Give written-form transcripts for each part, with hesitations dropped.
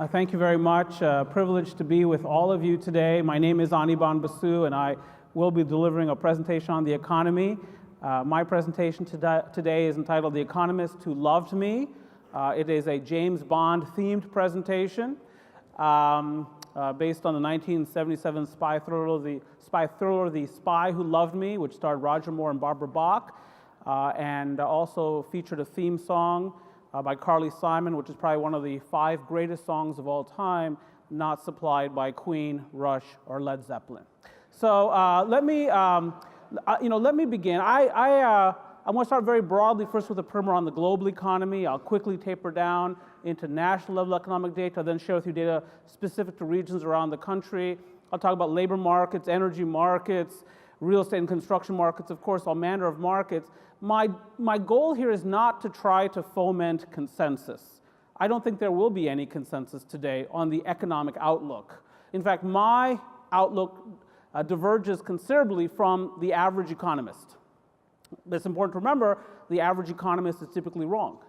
Thank you very much. Privileged to be with all of you today. My name is Anirban Basu, and I will be delivering a presentation on the economy. My presentation today is entitled The Economist Who Loved Me. It is a James Bond-themed presentation based on the 1977 spy thriller, The Spy Who Loved Me, which starred Roger Moore and Barbara Bach, and also featured a theme song by Carly Simon, which is probably one of the 5 greatest songs of all time, not supplied by Queen, Rush, or Led Zeppelin. So let me begin. I want to start very broadly first with a primer on the global economy. I'll quickly taper down into national level economic data, then share with you data specific to regions around the country. I'll talk about labor markets, energy markets, real estate and construction markets, of course, all manner of markets. My goal here is not to try to foment consensus. I don't think there will be any consensus today on the economic outlook. In fact, my outlook diverges considerably from the average economist. It's important to remember the average economist is typically wrong.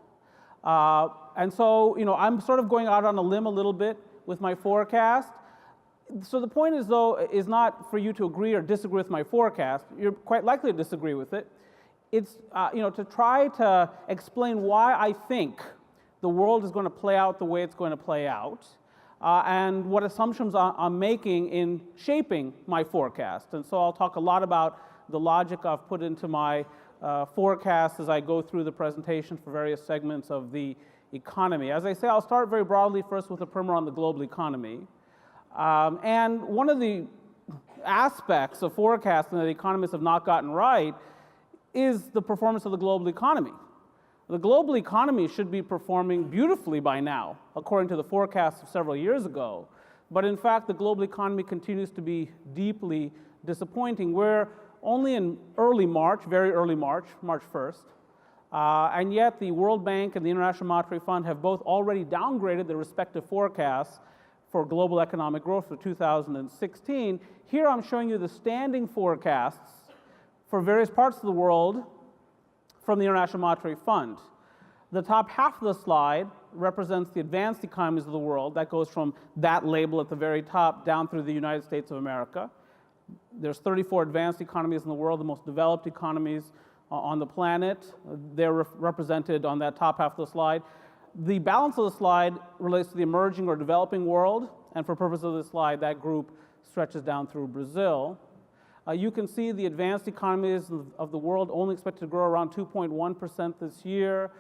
And so, I'm sort of going out on a limb a little bit with my forecast. So the point is, though, is not for you to agree or disagree with my forecast. You're quite likely to disagree with it. It's to try to explain why I think the world is going to play out the way it's going to play out, and what assumptions I'm making in shaping my forecast. And so I'll talk a lot about the logic I've put into my forecast as I go through the presentation for various segments of the economy. As I say, I'll start very broadly first with a primer on the global economy. And one of the aspects of forecasting that the economists have not gotten right is the performance of the global economy. The global economy should be performing beautifully by now, according to the forecasts of several years ago. But in fact, the global economy continues to be deeply disappointing. We're only in early March, very early March, March 1st, and yet the World Bank and the International Monetary Fund have both already downgraded their respective forecasts for global economic growth for 2016. Here I'm showing you the standing forecasts for various parts of the world from the International Monetary Fund. The top half of the slide represents the advanced economies of the world. That goes from that label at the very top down through the United States of America. There's 34 advanced economies in the world, the most developed economies on the planet. They're represented on that top half of the slide. The balance of the slide relates to the emerging or developing world, and for purpose of this slide, that group stretches down through Brazil. You can see the advanced economies of the world only expected to grow around 2.1% this year.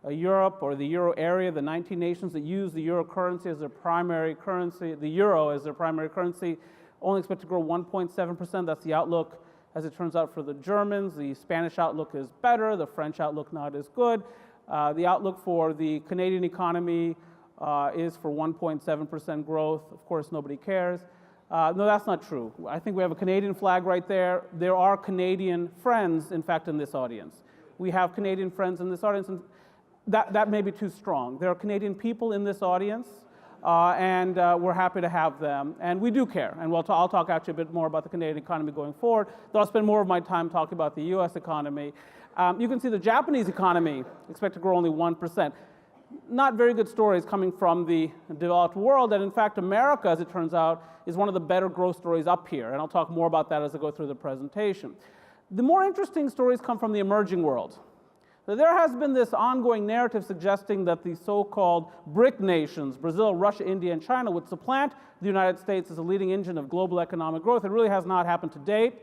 Europe, or the euro area, the 19 nations that use the euro currency as their primary currency, the euro as their primary currency, only expect to grow 1.7%. That's the outlook, as it turns out, for the Germans. The Spanish outlook is better, the French outlook not as good. The outlook for the Canadian economy is for 1.7% growth. Of course, nobody cares. No, that's not true. I think we have a Canadian flag right there. There are Canadian friends, in fact, in this audience. We have Canadian friends in this audience, and that may be too strong. There are Canadian people in this audience, and we're happy to have them, and we do care. And I'll talk actually a bit more about the Canadian economy going forward, though I'll spend more of my time talking about the US economy. You can see the Japanese economy expect to grow only 1%. Not very good stories coming from the developed world, and in fact, America, as it turns out, is one of the better growth stories up here, and I'll talk more about that as I go through the presentation. The more interesting stories come from the emerging world. So there has been this ongoing narrative suggesting that the so-called BRIC nations, Brazil, Russia, India, and China, would supplant the United States as a leading engine of global economic growth. It really has not happened to date.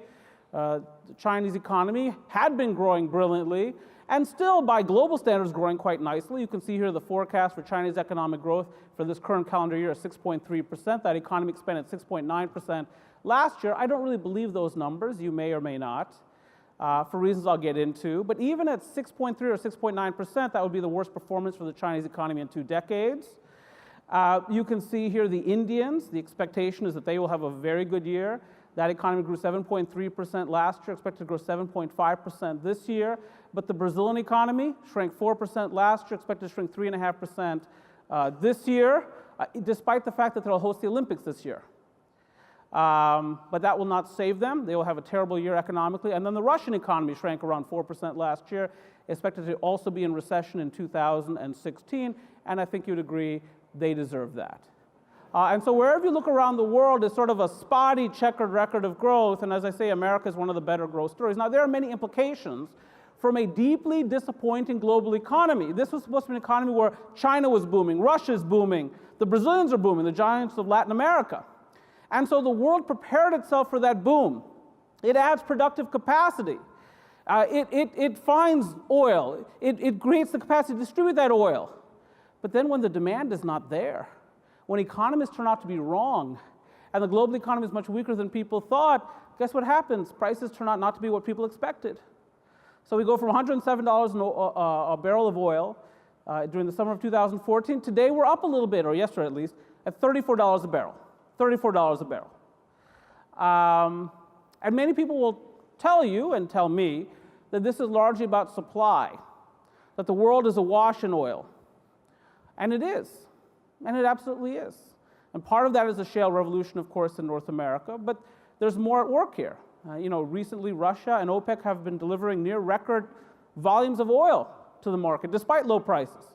The Chinese economy had been growing brilliantly, and still, by global standards, growing quite nicely. You can see here the forecast for Chinese economic growth for this current calendar year is 6.3%. That economy expanded 6.9% last year. I don't really believe those numbers. You may or may not, for reasons I'll get into. But even at 6.3 or 6.9%, that would be the worst performance for the Chinese economy in 2 decades. You can see here the Indians. The expectation is that they will have a very good year. That economy grew 7.3% last year, expected to grow 7.5% this year. But the Brazilian economy shrank 4% last year, expected to shrink 3.5% this year, despite the fact that they'll host the Olympics this year. But that will not save them. They will have a terrible year economically. And then the Russian economy shrank around 4% last year, expected to also be in recession in 2016. And I think you'd agree they deserve that. And so wherever you look around the world is sort of a spotty checkered record of growth, and as I say, America is one of the better growth stories. Now, there are many implications from a deeply disappointing global economy. This was supposed to be an economy where China was booming, Russia's booming, the Brazilians are booming, the giants of Latin America. And so the world prepared itself for that boom. It adds productive capacity. It finds oil. It creates the capacity to distribute that oil. But then when the demand is not there, when economists turn out to be wrong, and the global economy is much weaker than people thought, guess what happens? Prices turn out not to be what people expected. So we go from $107 a barrel of oil during the summer of 2014. Today we're up a little bit, or yesterday at least, at $34 a barrel. $34 a barrel. And many people will tell you and tell me that this is largely about supply, that the world is awash in oil. And it is. And it absolutely is. And part of that is the shale revolution, of course, in North America, but there's more at work here. Recently Russia and OPEC have been delivering near record volumes of oil to the market, despite low prices.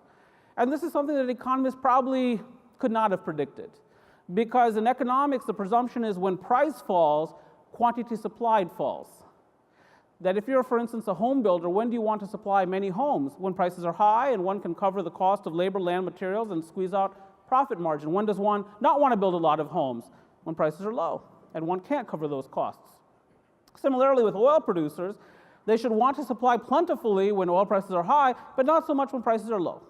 And this is something that economists probably could not have predicted. Because in economics, the presumption is when price falls, quantity supplied falls. That if you're, for instance, a home builder, when do you want to supply many homes? When prices are high and one can cover the cost of labor, land, materials, and squeeze out profit margin. When does one not want to build a lot of homes? When prices are low and one can't cover those costs. Similarly, with oil producers, they should want to supply plentifully when oil prices are high, but not so much when prices are low.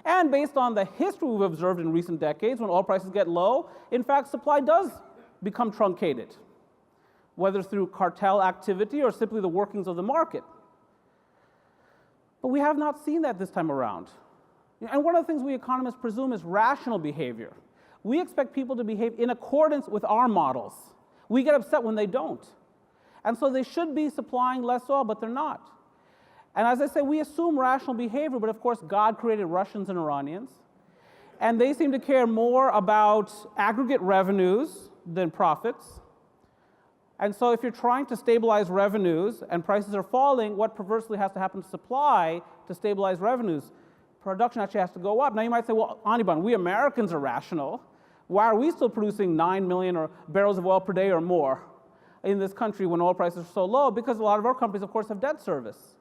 And based on the history we've observed in recent decades, when oil prices get low, in fact, supply does become truncated, whether through cartel activity or simply the workings of the market. But we have not seen that this time around. And one of the things we economists presume is rational behavior. We expect people to behave in accordance with our models. We get upset when they don't. And so they should be supplying less oil, but they're not. And as I say, we assume rational behavior, but of course God created Russians and Iranians, and they seem to care more about aggregate revenues than profits. And so if you're trying to stabilize revenues and prices are falling, what perversely has to happen to supply to stabilize revenues? Production actually has to go up. Now you might say, well, Anirban, we Americans are rational. Why are we still producing 9 million barrels of oil per day or more in this country when oil prices are so low? Because a lot of our companies, of course, have debt service.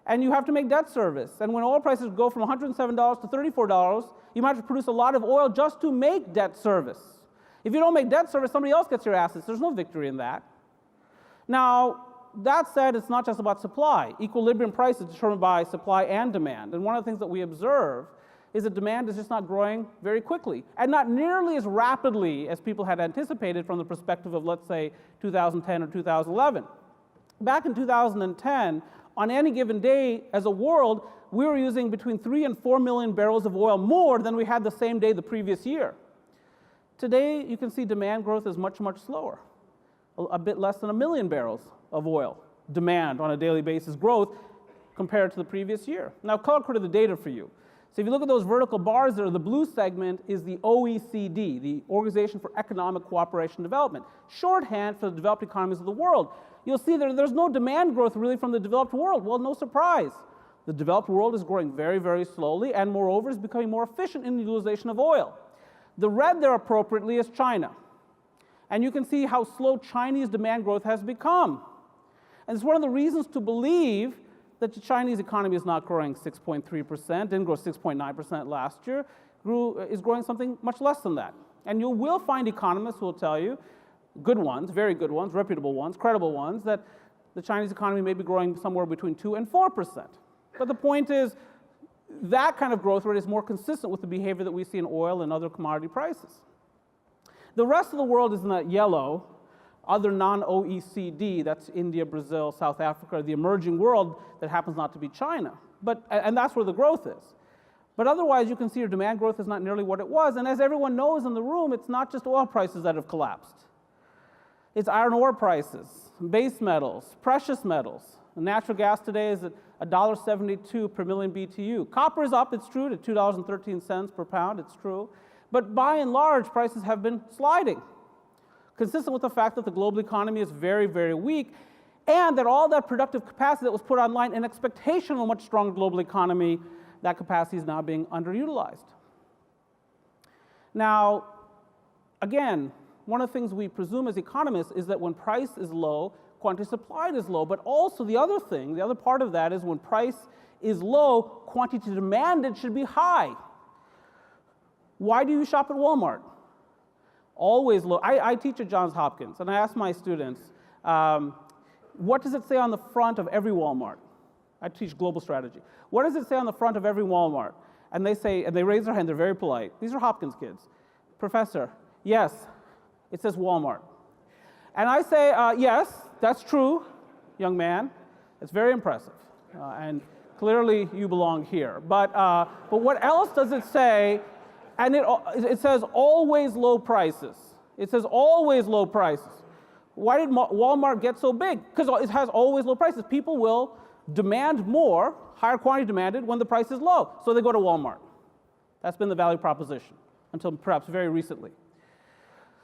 And you have to make debt service. And when oil prices go from $107 to $34, you might have to produce a lot of oil just to make debt service. If you don't make debt service, somebody else gets your assets. There's no victory in that. Now, that said, it's not just about supply. Equilibrium price is determined by supply and demand. And one of the things that we observe is that demand is just not growing very quickly, and not nearly as rapidly as people had anticipated from the perspective of, let's say, 2010 or 2011. Back in 2010, on any given day as a world, we were using between 3 and 4 million barrels of oil more than we had the same day the previous year. Today, you can see demand growth is much, much slower. A bit less than 1 million barrels of oil demand on a daily basis growth compared to the previous year. Now, color-coded the data for you. So if you look at those vertical bars there, the blue segment is the OECD, the Organization for Economic Cooperation and Development, shorthand for the developed economies of the world. You'll see that there's no demand growth really from the developed world. Well, no surprise. The developed world is growing very, very slowly, and moreover is becoming more efficient in the utilization of oil. The red there appropriately is China. And you can see how slow Chinese demand growth has become. And it's one of the reasons to believe that the Chinese economy is not growing 6.3%, didn't grow 6.9% last year, is growing something much less than that. And you will find economists who will tell you, good ones, very good ones, reputable ones, credible ones, that the Chinese economy may be growing somewhere between 2 and 4%. But the point is, that kind of growth rate is more consistent with the behavior that we see in oil and other commodity prices. The rest of the world is in that yellow, other non-OECD, that's India, Brazil, South Africa, the emerging world that happens not to be China. And that's where the growth is. But otherwise, you can see your demand growth is not nearly what it was. And as everyone knows in the room, it's not just oil prices that have collapsed. It's iron ore prices, base metals, precious metals. Natural gas today is at $1.72 per million BTU. Copper is up, it's true, to $2.13 per pound, it's true. But by and large, prices have been sliding, consistent with the fact that the global economy is very, very weak, and that all that productive capacity that was put online in expectation of a much stronger global economy, that capacity is now being underutilized. Now, again, one of the things we presume as economists is that when price is low, quantity supplied is low. But also the other thing, the other part of that is when price is low, quantity demanded should be high. Why do you shop at Walmart? Always low. I teach at Johns Hopkins, and I ask my students, what does it say on the front of every Walmart? I teach global strategy. What does it say on the front of every Walmart? And they say, and they raise their hand, they're very polite. These are Hopkins kids. Professor, yes, it says Walmart. And I say, yes, that's true, young man. It's very impressive. And clearly you belong here. But what else does it say? And it says always low prices. It says always low prices. Why did Walmart get so big? Because it has always low prices. People will demand more, higher quantity demanded, when the price is low. So they go to Walmart. That's been the value proposition until perhaps very recently.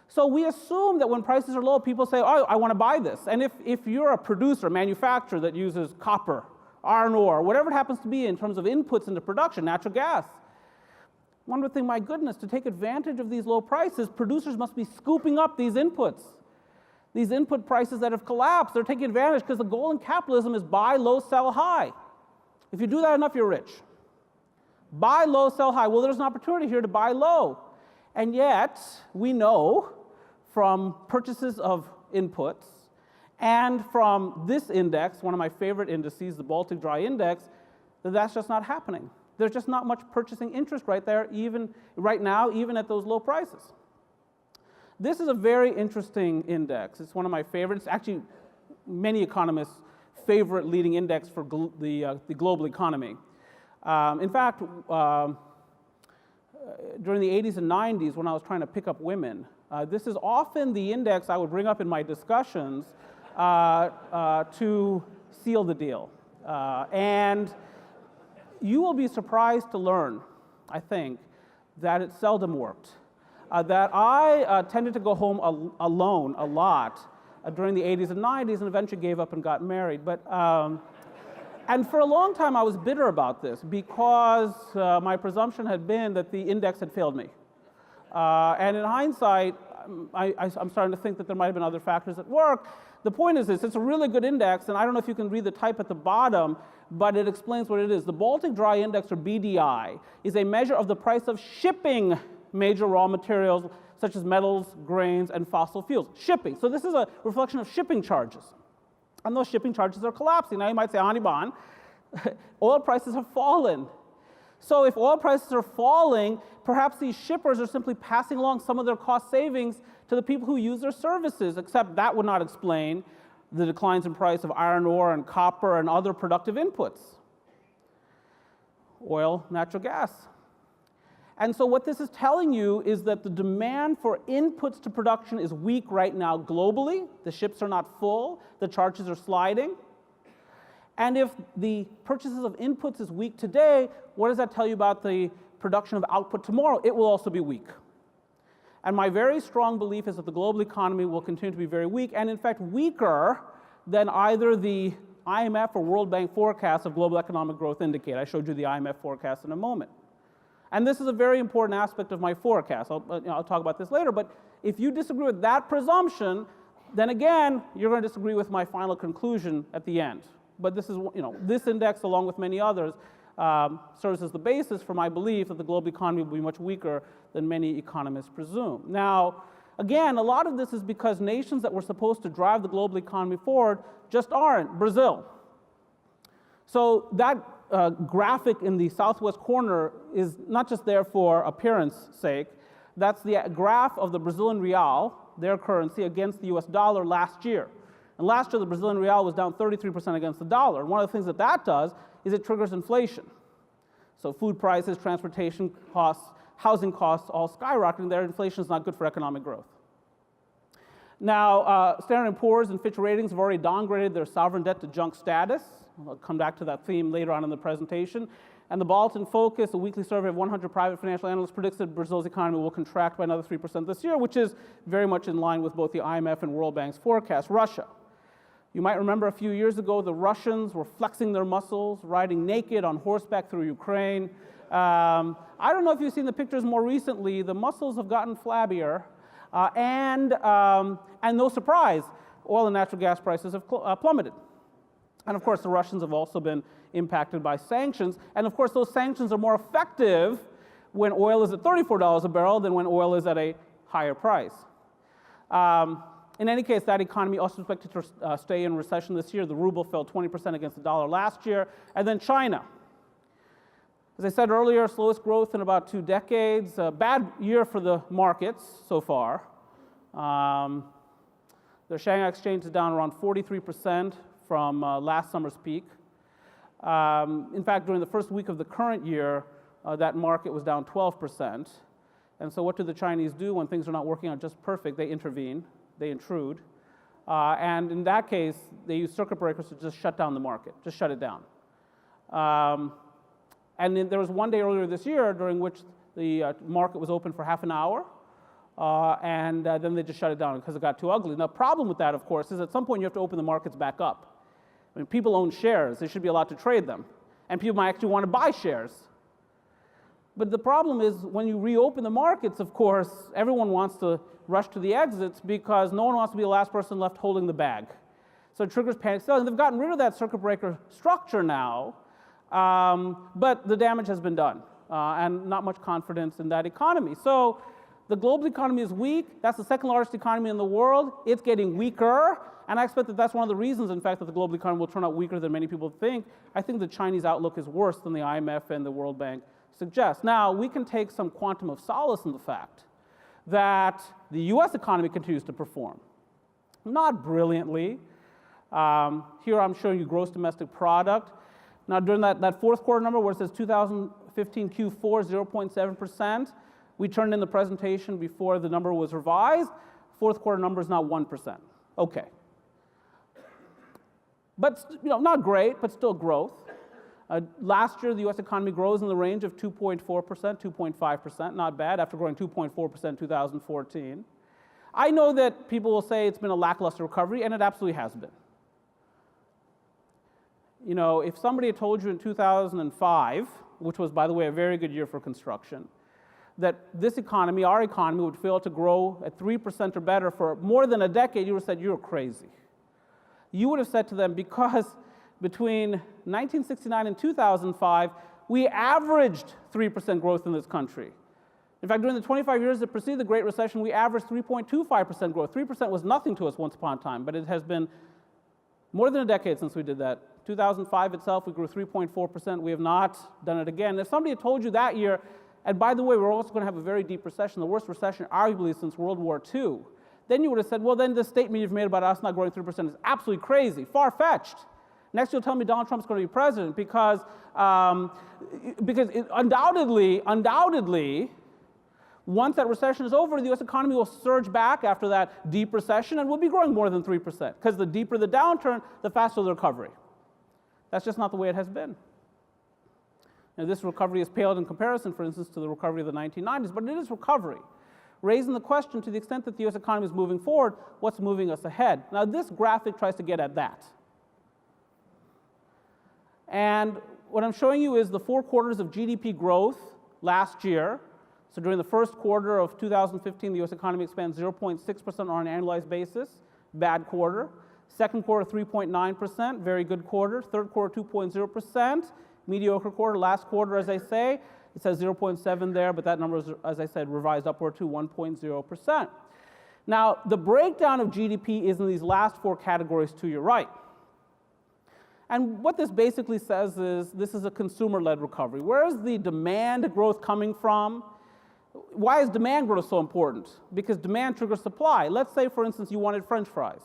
So we assume that when prices are low, people say, oh, I want to buy this. And if you're a producer, manufacturer that uses copper, iron ore, whatever it happens to be in terms of inputs into production, natural gas, one would think, my goodness, to take advantage of these low prices, producers must be scooping up these inputs. These input prices that have collapsed, they're taking advantage because the goal in capitalism is buy low, sell high. If you do that enough, you're rich. Buy low, sell high. Well, there's an opportunity here to buy low. And yet, we know from purchases of inputs and from this index, one of my favorite indices, the Baltic Dry Index, that that's just not happening. There's just not much purchasing interest right there, even right now, even at those low prices. This is a very interesting index. It's one of my favorites. Actually, many economists' favorite leading index for the global economy. In fact, during the 80s and 90s, when I was trying to pick up women, this is often the index I would bring up in my discussions to seal the deal. And you will be surprised to learn, I think, that it seldom worked. That I tended to go home alone a lot during the 80s and 90s and eventually gave up and got married. But, and for a long time I was bitter about this because my presumption had been that the index had failed me. And in hindsight, I'm starting to think that there might have been other factors at work. The point is this, it's a really good index, and I don't know if you can read the type at the bottom, but it explains what it is. The Baltic Dry Index, or BDI, is a measure of the price of shipping major raw materials such as metals, grains, and fossil fuels. Shipping. So this is a reflection of shipping charges. And those shipping charges are collapsing. Now you might say, Anirban, oil prices have fallen. So if oil prices are falling, perhaps these shippers are simply passing along some of their cost savings to the people who use their services, except that would not explain the declines in price of iron ore and copper and other productive inputs. Oil, natural gas. And so what this is telling you is that the demand for inputs to production is weak right now globally. The ships are not full. The charges are sliding. And if the purchases of inputs is weak today, what does that tell you about the production of output tomorrow? It will also be weak. And my very strong belief is that the global economy will continue to be very weak, and in fact weaker than either the IMF or World Bank forecasts of global economic growth indicate. I showed you the IMF forecast in a moment. And this is a very important aspect of my forecast. I'll talk about this later, but if you disagree with that presumption, then again, you're going to disagree with my final conclusion at the end. But this is, this index, along with many others, serves as the basis for my belief that the global economy will be much weaker than many economists presume. Now, again, a lot of this is because nations that were supposed to drive the global economy forward just aren't. Brazil. So that graphic in the southwest corner is not just there for appearance sake. That's the graph of the Brazilian real, their currency, against the US dollar last year. And last year, the Brazilian real was down 33% against the dollar. And one of the things that that does is it triggers inflation. So food prices, transportation costs, housing costs all skyrocketing there. Inflation is not good for economic growth. Now, Standard & Poor's and Fitch Ratings have already downgraded their sovereign debt to junk status. I'll come back to that theme later on in the presentation. And the Baltic Focus, a weekly survey of 100 private financial analysts, predicts that Brazil's economy will contract by another 3% this year, which is very much in line with both the IMF and World Bank's forecast. Russia. You might remember a few years ago, the Russians were flexing their muscles, riding naked on horseback through Ukraine. I don't know if you've seen the pictures more recently. The muscles have gotten flabbier. And no surprise, oil and natural gas prices have plummeted. And of course, the Russians have also been impacted by sanctions. And of course, those sanctions are more effective when oil is at $34 a barrel than when oil is at a higher price. In any case, that economy also expected to stay in recession this year. The ruble fell 20% against the dollar last year. And then China. As I said earlier, slowest growth in about 2 decades. A bad year for the markets so far. The Shanghai Exchange is down around 43% from last summer's peak. In fact, during the first week of the current year, that market was down 12%. And so what do the Chinese do when things are not working out just perfect? They intervene, they intrude. And in that case, they use circuit breakers to just shut down the market, just shut it down. And then there was one day earlier this year during which the market was open for half an hour, and then they just shut it down because it got too ugly. Now, the problem with that, of course, is at some point you have to open the markets back up. I mean, people own shares. They should be allowed to trade them. And people might actually want to buy shares. But the problem is when you reopen the markets, of course, everyone wants to rush to the exits because no one wants to be the last person left holding the bag. So it triggers panic selling. They've gotten rid of that circuit breaker structure now, but the damage has been done, and not much confidence in that economy. So the global economy is weak. That's the second largest economy in the world. It's getting weaker, and I expect that that's one of the reasons, in fact, that the global economy will turn out weaker than many people think. I think the Chinese outlook is worse than the IMF and the World Bank suggest. Now, we can take some quantum of solace in the fact that the US economy continues to perform. Not brilliantly. Here I'm showing you gross domestic product. Now, during that fourth quarter number where it says 2015 Q4, 0.7%, we turned in the presentation before the number was revised. Fourth quarter number is now 1%. Okay. But, not great, but still growth. Last year, the U.S. economy grows in the range of 2.4%, 2.5%, not bad, after growing 2.4% in 2014. I know that people will say it's been a lackluster recovery, and it absolutely has been. If somebody had told you in 2005, which was, by the way, a very good year for construction, that this economy, our economy, would fail to grow at 3% or better for more than a decade, you would have said, you're crazy. You would have said to them, because between 1969 and 2005, we averaged 3% growth in this country. In fact, during the 25 years that preceded the Great Recession, we averaged 3.25% growth. 3% was nothing to us once upon a time, but it has been more than a decade since we did that. 2005 itself, we grew 3.4%. We have not done it again. If somebody had told you that year, and by the way, we're also going to have a very deep recession, the worst recession arguably since World War II, then you would have said, well, then the statement you've made about us not growing 3% is absolutely crazy, far-fetched. Next, you'll tell me Donald Trump's going to be president because undoubtedly, once that recession is over, the U.S. economy will surge back after that deep recession and we'll be growing more than 3%, because the deeper the downturn, the faster the recovery. That's just not the way it has been. Now, this recovery has paled in comparison, for instance, to the recovery of the 1990s, but it is recovery, raising the question, to the extent that the U.S. economy is moving forward, what's moving us ahead? Now, this graphic tries to get at that. And what I'm showing you is the 4 quarters of GDP growth last year. So during the first quarter of 2015, the U.S. economy expanded 0.6% on an annualized basis, bad quarter. Second quarter, 3.9%, very good quarter. Third quarter, 2.0%, mediocre quarter. Last quarter, as I say, it says 0.7 there, but that number is, as I said, revised upward to 1.0%. Now, the breakdown of GDP is in these last 4 categories to your right. And what this basically says is this is a consumer-led recovery. Where is the demand growth coming from? Why is demand growth so important? Because demand triggers supply. Let's say, for instance, you wanted French fries.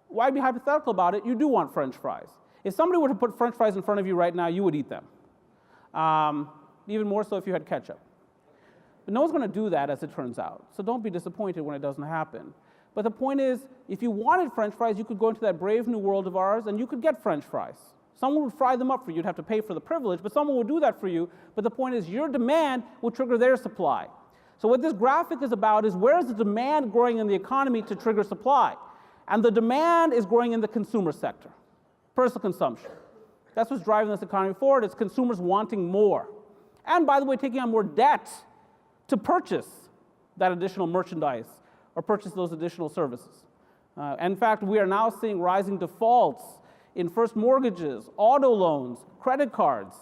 Why be hypothetical about it? You do want French fries. If somebody were to put French fries in front of you right now, you would eat them. Even more so if you had ketchup. But no one's going to do that, as it turns out. So don't be disappointed when it doesn't happen. But the point is, if you wanted French fries, you could go into that brave new world of ours and you could get French fries. Someone would fry them up for you. You'd have to pay for the privilege, but someone would do that for you. But the point is, your demand will trigger their supply. So what this graphic is about is, where is the demand growing in the economy to trigger supply? And the demand is growing in the consumer sector, personal consumption. That's what's driving this economy forward. It's consumers wanting more. And by the way, taking on more debt to purchase that additional merchandise or purchase those additional services. In fact, we are now seeing rising defaults in first mortgages, auto loans, credit cards,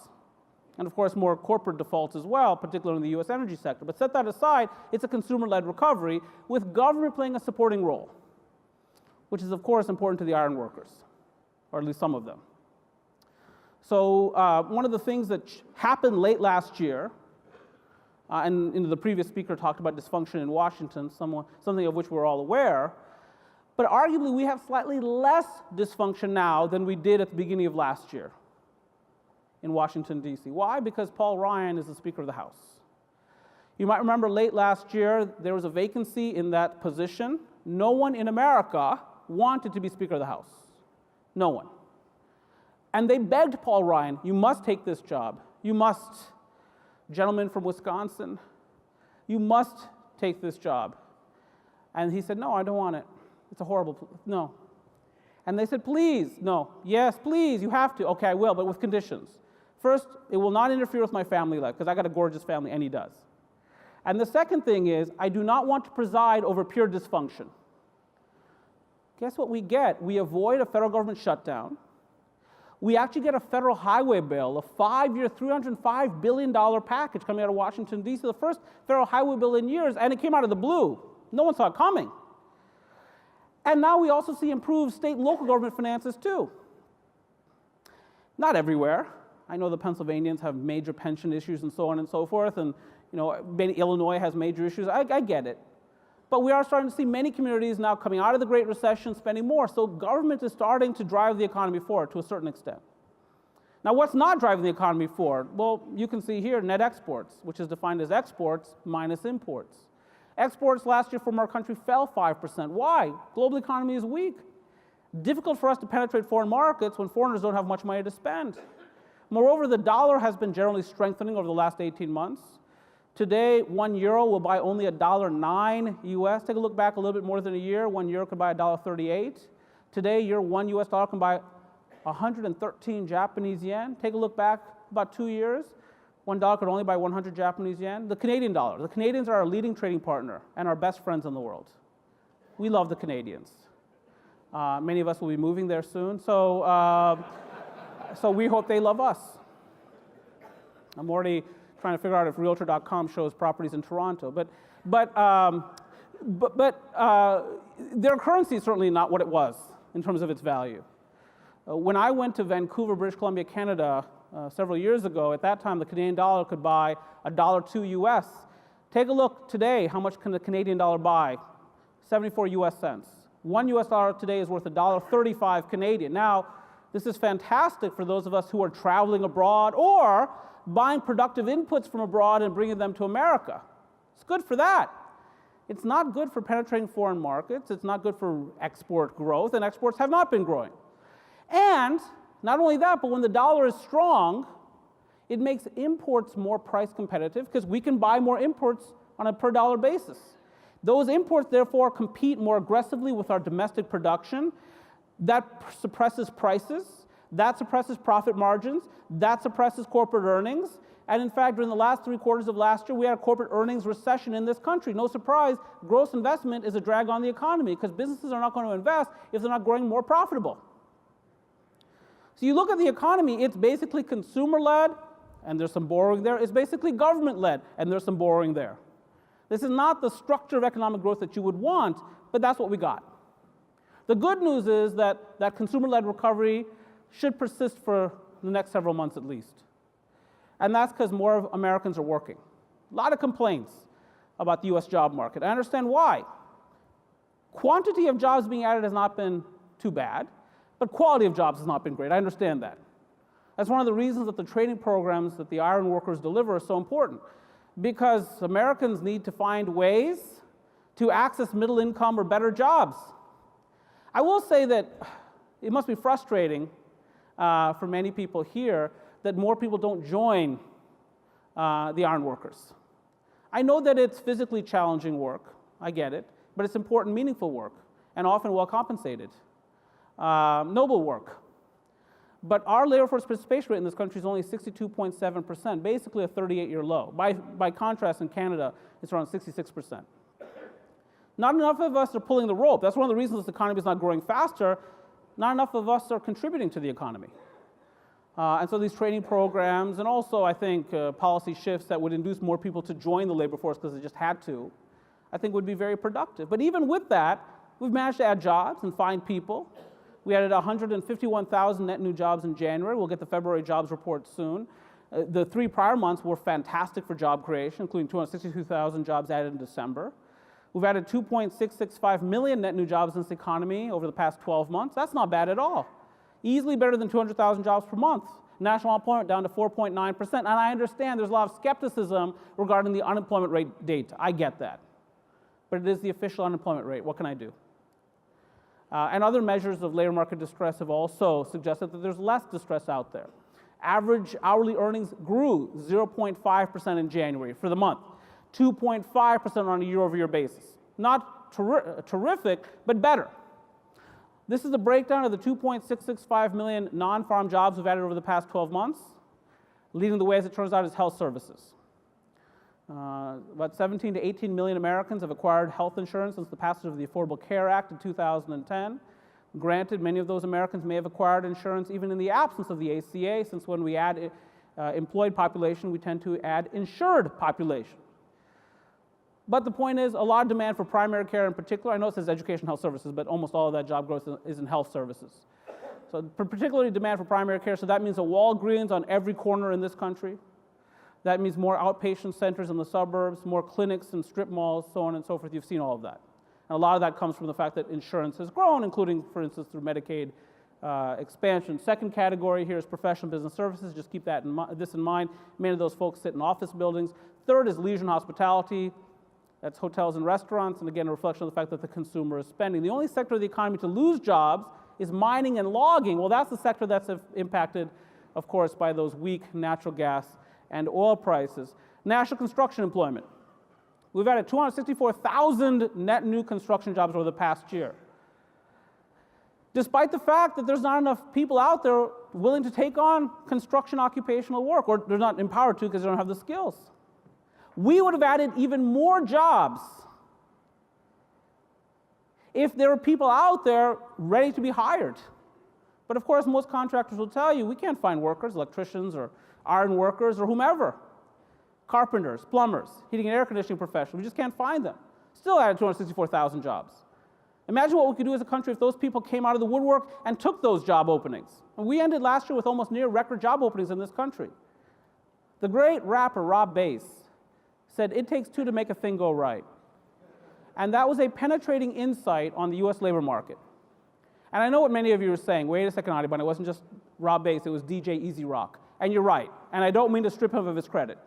and of course more corporate defaults as well, particularly in the US energy sector. But set that aside, it's a consumer-led recovery with government playing a supporting role, which is of course important to the iron workers, or at least some of them. So one of the things that happened late last year, and the previous speaker talked about dysfunction in Washington, something of which we're all aware, but arguably we have slightly less dysfunction now than we did at the beginning of last year in Washington, D.C. Why? Because Paul Ryan is the Speaker of the House. You might remember late last year, there was a vacancy in that position. No one in America wanted to be Speaker of the House. No one. And they begged Paul Ryan, you must take this job. You must. Gentleman from Wisconsin, you must take this job. And he said, no, I don't want it. It's a horrible, no. And they said, please, no. Yes, please, you have to. Okay, I will, but with conditions. First, it will not interfere with my family life, because I got a gorgeous family, and he does. And the second thing is, I do not want to preside over pure dysfunction. Guess what we get? We avoid a federal government shutdown. We actually get a federal highway bill, a 5-year, $305 billion package coming out of Washington, D.C., the first federal highway bill in years, and it came out of the blue. No one saw it coming. And now we also see improved state and local government finances too. Not everywhere. I know the Pennsylvanians have major pension issues and so on and so forth, and Illinois has major issues. I get it. But we are starting to see many communities now coming out of the Great Recession spending more. So government is starting to drive the economy forward to a certain extent. Now, what's not driving the economy forward? Well, you can see here net exports, which is defined as exports minus imports. Exports last year from our country fell 5%. Why? Global economy is weak. Difficult for us to penetrate foreign markets when foreigners don't have much money to spend. Moreover, the dollar has been generally strengthening over the last 18 months. Today, €1 will buy only $1.09 US. Take a look back a little bit more than a year. €1 could buy $1.38. Today, your $1 US can buy 113 Japanese yen. Take a look back about 2 years. $1 could only buy 100 Japanese yen. The Canadian dollar. The Canadians are our leading trading partner and our best friends in the world. We love the Canadians. Many of us will be moving there soon, so we hope they love us. I'm already trying to figure out if Realtor.com shows properties in Toronto, but their currency is certainly not what it was in terms of its value. When I went to Vancouver, British Columbia, Canada, several years ago, at that time the Canadian dollar could buy $1.02 US. Take a look today, how much can the Canadian dollar buy? 74 US cents. $1 US today is worth $1.35 Canadian. Now, this is fantastic for those of us who are traveling abroad or buying productive inputs from abroad and bringing them to America. It's good for that. It's not good for penetrating foreign markets. It's not good for export growth, and exports have not been growing. And not only that, but when the dollar is strong, it makes imports more price competitive because we can buy more imports on a per dollar basis. Those imports, therefore, compete more aggressively with our domestic production. That suppresses prices. That suppresses profit margins. That suppresses corporate earnings. And in fact, during the last 3 quarters of last year, we had a corporate earnings recession in this country. No surprise, gross investment is a drag on the economy because businesses are not going to invest if they're not growing more profitable. So you look at the economy, it's basically consumer-led, and there's some borrowing there. It's basically government-led, and there's some borrowing there. This is not the structure of economic growth that you would want, but that's what we got. The good news is that that consumer-led recovery should persist for the next several months at least. And that's because more Americans are working. A lot of complaints about the US job market. I understand why. Quantity of jobs being added has not been too bad, but quality of jobs has not been great. I understand that. That's one of the reasons that the training programs that the iron workers deliver are so important, because Americans need to find ways to access middle income or better jobs. I will say that it must be frustrating for many people here that more people don't join the iron workers. I know that it's physically challenging work, I get it, but it's important, meaningful work, and often well compensated. Noble work. But our labor force participation rate in this country is only 62.7%, basically a 38-year low. By contrast, in Canada, it's around 66%. Not enough of us are pulling the rope. That's one of the reasons this economy is not growing faster. Not enough of us are contributing to the economy. And so these training programs, and also I think policy shifts that would induce more people to join the labor force because they just had to, I think would be very productive. But even with that, we've managed to add jobs and find people. We added 151,000 net new jobs in January. We'll get the February jobs report soon. The 3 prior months were fantastic for job creation, including 262,000 jobs added in December. We've added 2.665 million net new jobs in this economy over the past 12 months. That's not bad at all. Easily better than 200,000 jobs per month. National unemployment down to 4.9%. And I understand there's a lot of skepticism regarding the unemployment rate data. I get that. But it is the official unemployment rate. What can I do? And other measures of labor market distress have also suggested that there's less distress out there. Average hourly earnings grew 0.5% in January for the month, 2.5% on a year-over-year basis. Not terrific, but better. This is the breakdown of the 2.665 million non-farm jobs we've added over the past 12 months. Leading the way, as it turns out, is health services. About 17 to 18 million Americans have acquired health insurance since the passage of the Affordable Care Act in 2010. Granted, many of those Americans may have acquired insurance even in the absence of the ACA, since when we add employed population, we tend to add insured population. But the point is, a lot of demand for primary care in particular. I know it says education health services, but almost all of that job growth is in health services. So particularly demand for primary care, so that means a Walgreens on every corner in this country. That means more outpatient centers in the suburbs, more clinics and strip malls, so on and so forth. You've seen all of that. And a lot of that comes from the fact that insurance has grown, including, for instance, through Medicaid expansion. Second category here is professional business services. Just keep that in mind. Many of those folks sit in office buildings. Third is leisure and hospitality. That's hotels and restaurants, and again, a reflection of the fact that the consumer is spending. The only sector of the economy to lose jobs is mining and logging. Well, that's the sector that's impacted, of course, by those weak natural gas and oil prices. National construction employment. We've added 264,000 net new construction jobs over the past year. Despite the fact that there's not enough people out there willing to take on construction occupational work, or they're not empowered to because they don't have the skills. We would have added even more jobs if there were people out there ready to be hired. But of course, most contractors will tell you, we can't find workers, electricians or iron workers or whomever. Carpenters, plumbers, heating and air conditioning professionals, we just can't find them. Still added 264,000 jobs. Imagine what we could do as a country if those people came out of the woodwork and took those job openings. And we ended last year with almost near record job openings in this country. The great rapper Rob Bass said, "It takes two to make a thing go right." And that was a penetrating insight on the US labor market. And I know what many of you are saying. Wait a second, Anirban, it wasn't just Rob Bass, it was DJ Easy Rock. And you're right. And I don't mean to strip him of his credit.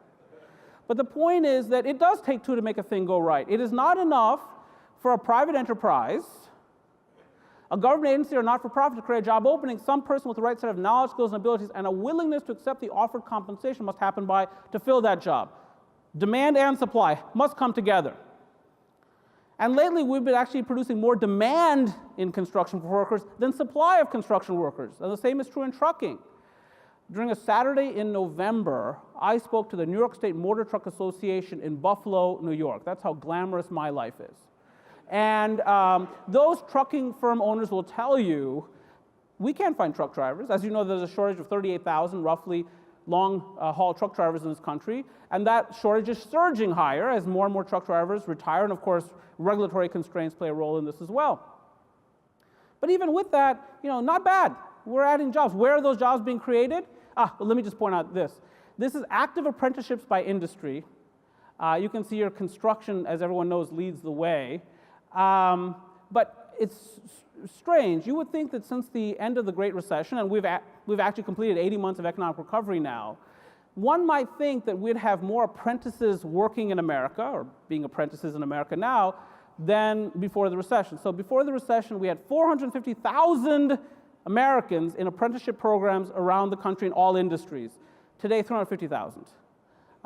But the point is that it does take two to make a thing go right. It is not enough for a private enterprise, a government agency or not-for-profit to create a job opening. Some person with the right set of knowledge, skills, and abilities and a willingness to accept the offered compensation must happen to fill that job. Demand and supply must come together. And lately, we've been actually producing more demand in construction for workers than supply of construction workers. And the same is true in trucking. During a Saturday in November, I spoke to the New York State Motor Truck Association in Buffalo, New York. That's how glamorous my life is. And those trucking firm owners will tell you, we can't find truck drivers. As you know, there's a shortage of 38,000, roughly, long-haul truck drivers in this country, and that shortage is surging higher as more and more truck drivers retire, and of course, regulatory constraints play a role in this as well. But even with that, not bad. We're adding jobs. Where are those jobs being created? Well, let me just point out this. This is active apprenticeships by industry. You can see your construction, as everyone knows, leads the way. But it's strange. You would think that since the end of the Great Recession, and we've actually completed 80 months of economic recovery now, one might think that we'd have more apprentices working in America, or being apprentices in America now, than before the recession. So before the recession, we had 450,000 Americans in apprenticeship programs around the country in all industries. Today, 350,000.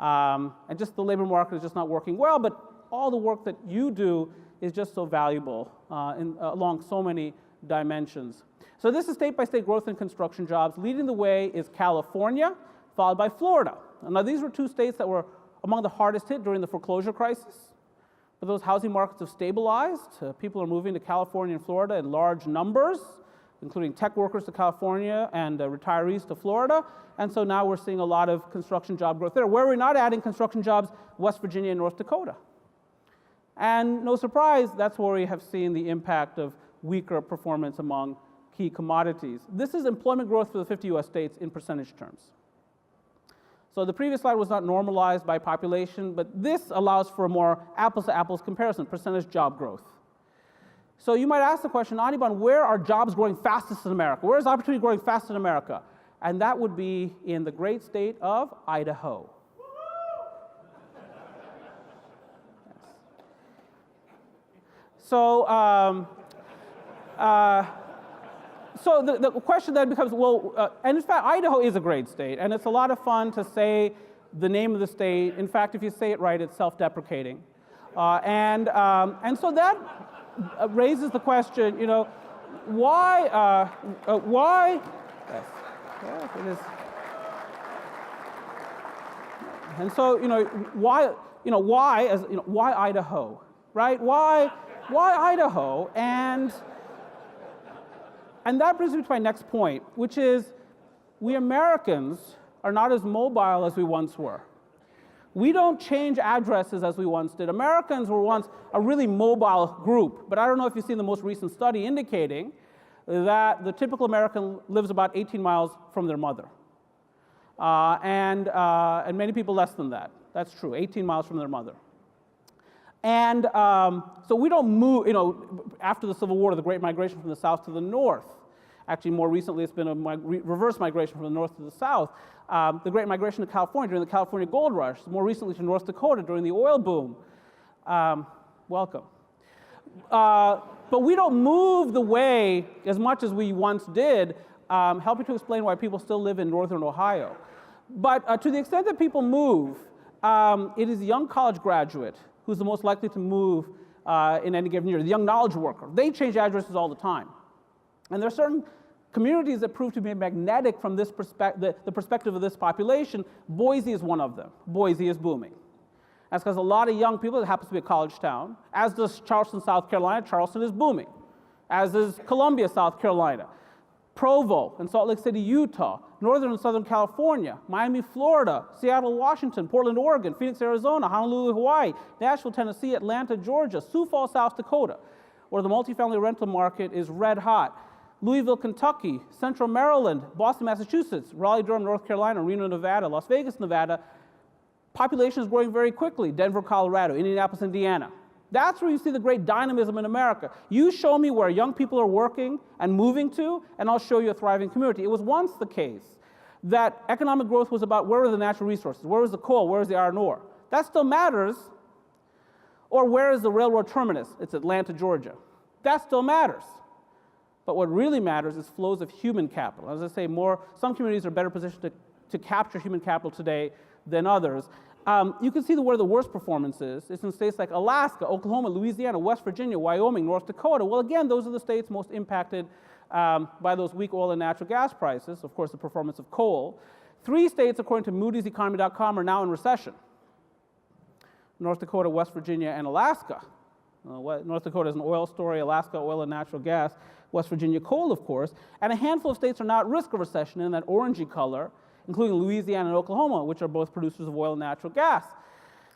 And just the labor market is just not working well, but all the work that you do is just so valuable along so many dimensions. So this is state-by-state growth in construction jobs. Leading the way is California, followed by Florida. Now these were two states that were among the hardest hit during the foreclosure crisis. but those housing markets have stabilized. People are moving to California and Florida in large numbers, including tech workers to California and retirees to Florida. And so now we're seeing a lot of construction job growth there. Where we're not adding construction jobs, West Virginia and North Dakota. And no surprise, that's where we have seen the impact of weaker performance among key commodities. This is employment growth for the 50 US states in percentage terms. So the previous slide was not normalized by population, but this allows for a more apples-to-apples comparison, percentage job growth. So you might ask the question, Anirban, where are jobs growing fastest in America? Where is opportunity growing fastest in America? And that would be in the great state of Idaho. Yes. So, so the question then becomes, well, and in fact, Idaho is a great state, and it's a lot of fun to say the name of the state. In fact, if you say it right, it's self-deprecating. And so that raises the question, you know, why, yes, it is. And so, you know, why Idaho, right? Why Idaho? And that brings me to my next point, which is we Americans are not as mobile as we once were. We don't change addresses as we once did. Americans were once a really mobile group, but I don't know if you've seen the most recent study indicating that the typical American lives about 18 miles from their mother. And many people less than that. That's true, 18 miles from their mother. And so we don't move, you know, after the Civil War, the Great Migration from the South to the North. Actually, more recently, it's been a reverse migration from the North to the South. The Great Migration to California during the California Gold Rush, more recently to North Dakota during the oil boom. Welcome. But we don't move the way as much as we once did, helping to explain why people still live in northern Ohio. But to the extent that people move, it is the young college graduate who's the most likely to move in any given year, the young knowledge worker. They change addresses all the time. And there are certain communities that prove to be magnetic from this the perspective of this population. Boise is one of them. Boise is booming. That's because a lot of young people, it happens to be a college town, as does Charleston, South Carolina. Charleston is booming, as is Columbia, South Carolina. Provo and Salt Lake City, Utah, Northern and Southern California, Miami, Florida, Seattle, Washington, Portland, Oregon, Phoenix, Arizona, Honolulu, Hawaii, Nashville, Tennessee, Atlanta, Georgia, Sioux Falls, South Dakota, where the multifamily rental market is red hot. Louisville, Kentucky, Central Maryland, Boston, Massachusetts, Raleigh, Durham, North Carolina, Reno, Nevada, Las Vegas, Nevada. Population is growing very quickly. Denver, Colorado, Indianapolis, Indiana. That's where you see the great dynamism in America. You show me where young people are working and moving to, and I'll show you a thriving community. It was once the case that economic growth was about where were the natural resources, where was the coal, where was the iron ore. That still matters. Or where is the railroad terminus? It's Atlanta, Georgia. That still matters. But what really matters is flows of human capital. As I say, some communities are better positioned to capture human capital today than others. You can see where the worst performance is. It's in states like Alaska, Oklahoma, Louisiana, West Virginia, Wyoming, North Dakota. Well, again, those are the states most impacted by those weak oil and natural gas prices, of course, the performance of coal. 3 states, according to Moody'sEconomy.com, are now in recession. North Dakota, West Virginia, and Alaska. North Dakota is an oil story, Alaska, oil and natural gas, West Virginia, coal, of course. And a handful of states are now at risk of recession in that orangey color, including Louisiana and Oklahoma, which are both producers of oil and natural gas.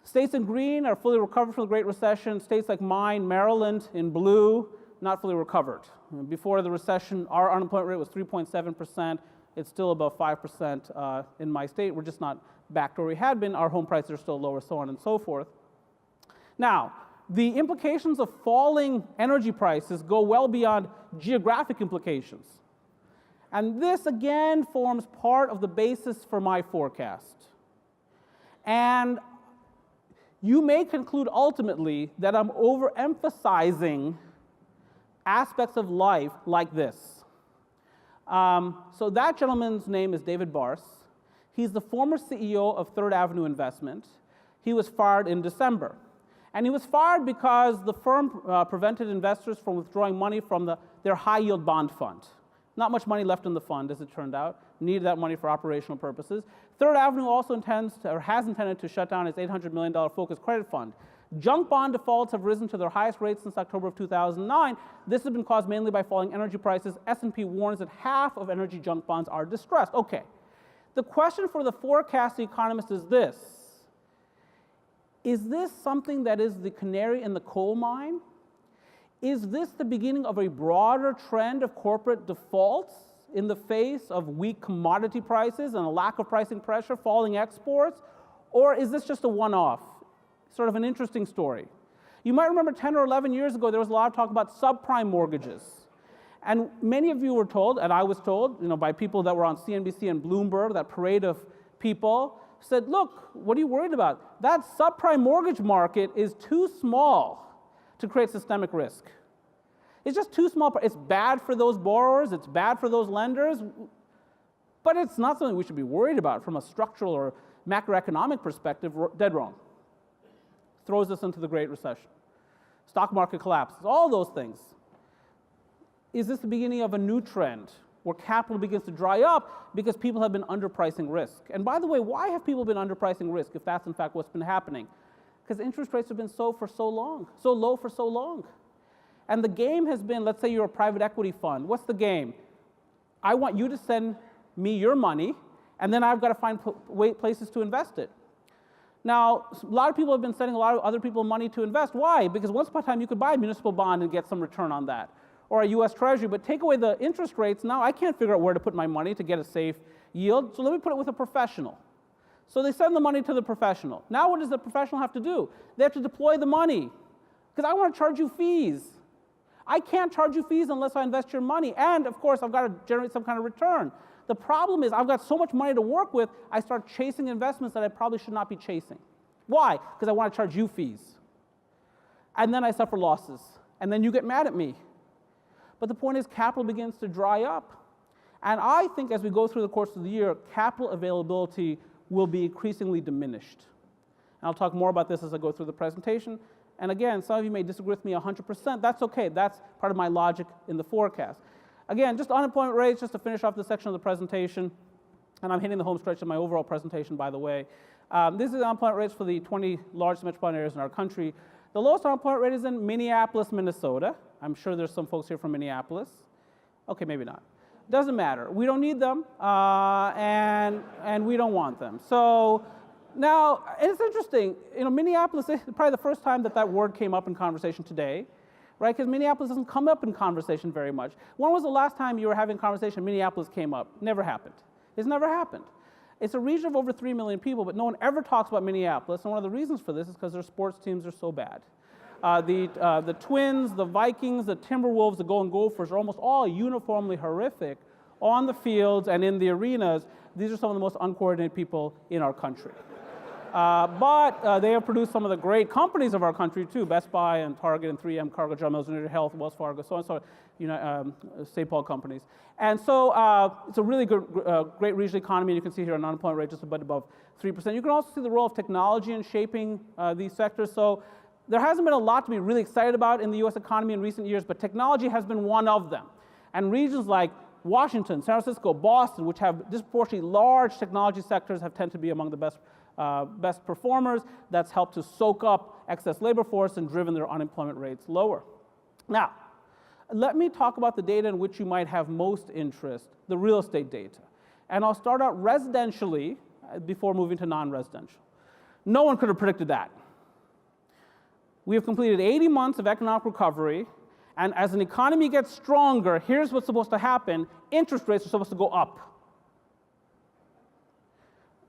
States in green are fully recovered from the Great Recession. States like mine, Maryland, in blue, not fully recovered. Before the recession, our unemployment rate was 3.7%. It's still above 5% in my state. We're just not back to where we had been. Our home prices are still lower, so on and so forth. Now, the implications of falling energy prices go well beyond geographic implications. And this, again, forms part of the basis for my forecast. And you may conclude ultimately that I'm overemphasizing aspects of life like this. So that gentleman's name is David Barse. He's the former CEO of Third Avenue Investment. He was fired in December. And he was fired because the firm prevented investors from withdrawing money from their high-yield bond fund. Not much money left in the fund, as it turned out. Needed that money for operational purposes. Third Avenue also has intended to shut down its $800 million focused credit fund. Junk bond defaults have risen to their highest rates since October of 2009. This has been caused mainly by falling energy prices. S&P warns that half of energy junk bonds are distressed. Okay. The question for the forecasting economist is this. Is this something that is the canary in the coal mine? Is this the beginning of a broader trend of corporate defaults in the face of weak commodity prices and a lack of pricing pressure, falling exports? Or is this just a one-off? Sort of an interesting story. You might remember 10 or 11 years ago, there was a lot of talk about subprime mortgages. And many of you were told, and I was told, by people that were on CNBC and Bloomberg, that parade of people, said, look, what are you worried about? That subprime mortgage market is too small to create systemic risk. It's just too small. It's bad for those borrowers. It's bad for those lenders. But it's not something we should be worried about from a structural or macroeconomic perspective. Dead wrong. Throws us into the Great Recession. Stock market collapses, all those things. Is this the beginning of a new trend where capital begins to dry up because people have been underpricing risk? And by the way, why have people been underpricing risk if that's in fact what's been happening? Because interest rates have been so low for so long. And the game has been, let's say you're a private equity fund. What's the game? I want you to send me your money, and then I've got to find places to invest it. Now, a lot of people have been sending a lot of other people money to invest. Why? Because once upon a time, you could buy a municipal bond and get some return on that, or a US Treasury, but take away the interest rates, now I can't figure out where to put my money to get a safe yield, so let me put it with a professional. So they send the money to the professional. Now what does the professional have to do? They have to deploy the money, because I want to charge you fees. I can't charge you fees unless I invest your money, and of course, I've got to generate some kind of return. The problem is I've got so much money to work with, I start chasing investments that I probably should not be chasing. Why? Because I want to charge you fees. And then I suffer losses. And then you get mad at me. But the point is capital begins to dry up. And I think as we go through the course of the year, capital availability will be increasingly diminished. And I'll talk more about this as I go through the presentation. And again, some of you may disagree with me 100%. That's okay. That's part of my logic in the forecast. Again, just unemployment rates, just to finish off this section of the presentation, and I'm hitting the home stretch of my overall presentation, by the way. This is the unemployment rates for the 20 largest metropolitan areas in our country. The lowest unemployment rate is in Minneapolis, Minnesota. I'm sure there's some folks here from Minneapolis. Okay, maybe not. Doesn't matter. We don't need them, and we don't want them. So now, it's interesting. Minneapolis is probably the first time that word came up in conversation today. Right, because Minneapolis doesn't come up in conversation very much. When was the last time you were having a conversation, Minneapolis came up? Never happened. It's never happened. It's a region of over 3 million people, but no one ever talks about Minneapolis, and one of the reasons for this is because their sports teams are so bad. The Twins, the Vikings, the Timberwolves, the Golden Gophers are almost all uniformly horrific on the fields and in the arenas. These are some of the most uncoordinated people in our country. But they have produced some of the great companies of our country too, Best Buy and Target and 3M, Cargill, General Mills, United Health, Wells Fargo, so on and so, St. Paul companies. And so it's a really good, great regional economy. You can see here an unemployment rate just a bit above 3%. You can also see the role of technology in shaping these sectors. So there hasn't been a lot to be really excited about in the US economy in recent years, but technology has been one of them. And regions like Washington, San Francisco, Boston, which have disproportionately large technology sectors, have tended to be among the best performers. That's helped to soak up excess labor force and driven their unemployment rates lower. Now, let me talk about the data in which you might have most interest, the real estate data. And I'll start out residentially before moving to non-residential. No one could have predicted that. We have completed 80 months of economic recovery, and as an economy gets stronger, here's what's supposed to happen. Interest rates are supposed to go up.